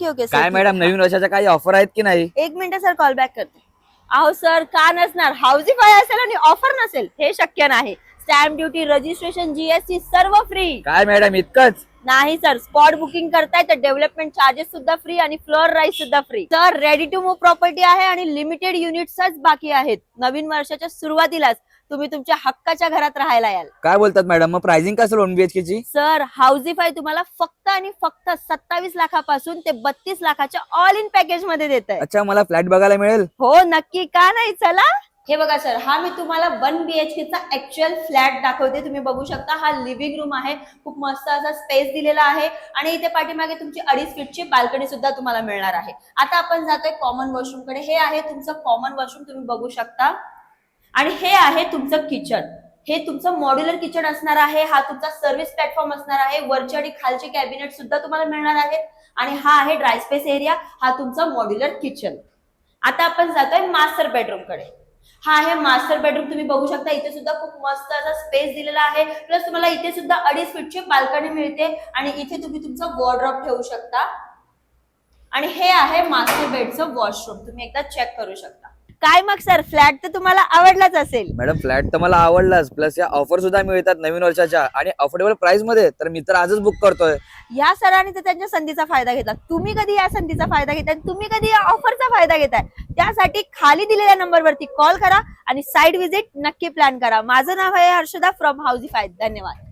Okay okay काय madam नवीन वर्षाच्या काही ऑफर आहेत की नाही? एक मिनिट सर, कॉल बॅक करते. अहो सर, का नसणार? हाऊसिफाय असेल आणि ऑफर नसेल हे शक्य नाही. स्टॅम्प ड्युटी, रजिस्ट्रेशन, जीएसटी सर्व फ्री. काय मॅडम इतकंच? नाही सर, स्पॉट बुकिंग करताय तर डेव्हलपमेंट चार्जेस सुद्धा फ्री आणि फ्लोअर राईस सुद्धा free. Sir ready to move property आहे आणि लिमिटेड युनिट्सच बाकी आहेत. नवीन वर्षाच्या सुरुवातीलाच तुम्ही तुमच्या हक्काच्या घरात राहायला याल. काय बोलतात मॅडम, मग प्राइसिंग काय असेल 1 BHK ची? सर हाऊसिफाय तुम्हाला फक्त आणि फक्त 27 लाखापासून ते 32 लाखाच्या ऑल इन पॅकेज मध्ये देत आहे. अच्छा, मला फ्लॅट बघायला मिळेल? हो नक्की, का नाही, चला. हे बघा सर, हा मी तुम्हाला 1 BHK चा ऍक्च्युअल फ्लॅट दाखवते. तुम्ही बघू शकता, हा लिव्हिंग रूम आहे. खूप मस्त असा स्पेस दिलेला आहे आणि इथे पाठीमागे तुमची 2.5 फीटची बाल्कनी सुद्धा तुम्हाला मिळणार आहे. आता आपण जातोय कॉमन वॉशरूम कडे. हे आहे तुमचं कॉमन वॉशरूम, तुम्ही बघू शकता. आणि हे आहे तुमचं किचन. हे तुमचं मॉड्युलर किचन असणार आहे. हा तुमचा सर्व्हिस प्लॅटफॉर्म असणार आहे. वरचे आणि खालचे कॅबिनेट सुद्धा तुम्हाला मिळणार आहेत. आणि हा आहे ड्राय स्पेस एरिया. हा तुमचा मॉड्युलर किचन. आता आपण जातोय मास्टर बेडरूम कडे. हा आहे मास्टर बेडरूम, तुम्ही बघू शकता. इथे सुद्धा खूप मस्त असा स्पेस दिलेला आहे. प्लस तुम्हाला इथे सुद्धा 2.5 फीटची बाल्कनी मिळते आणि इथे तुम्ही तुमचा वॉर्डरोब ठेवू शकता. आणि हे आहे मास्टर बेडचं वॉशरूम, तुम्ही एकदा चेक करू शकता. काय मग सर, फ्लॅट तर तुम्हाला आवडलाच असेल. मॅडम फ्लॅट तर मला आवडलाच, प्लस या ऑफर सुद्धा मिळतात नवीन वर्षाच्या आणि अफोर्डेबल प्राइस मध्ये. तर मी तर आजच बुक करतोय. या सरांनी तर त्यांच्या संधीचा फायदा घेतला. तुम्ही कधी या संधीचा फायदा घेताय, तुम्ही कधी या ऑफरचा फायदा घेताय, त्यासाठी खाली दिलेल्या नंबरवरती कॉल करा आणि साइट व्हिजिट नक्की प्लॅन करा. माझं नाव आहे हर्षदा फ्रॉम हाऊसिफाय. धन्यवाद.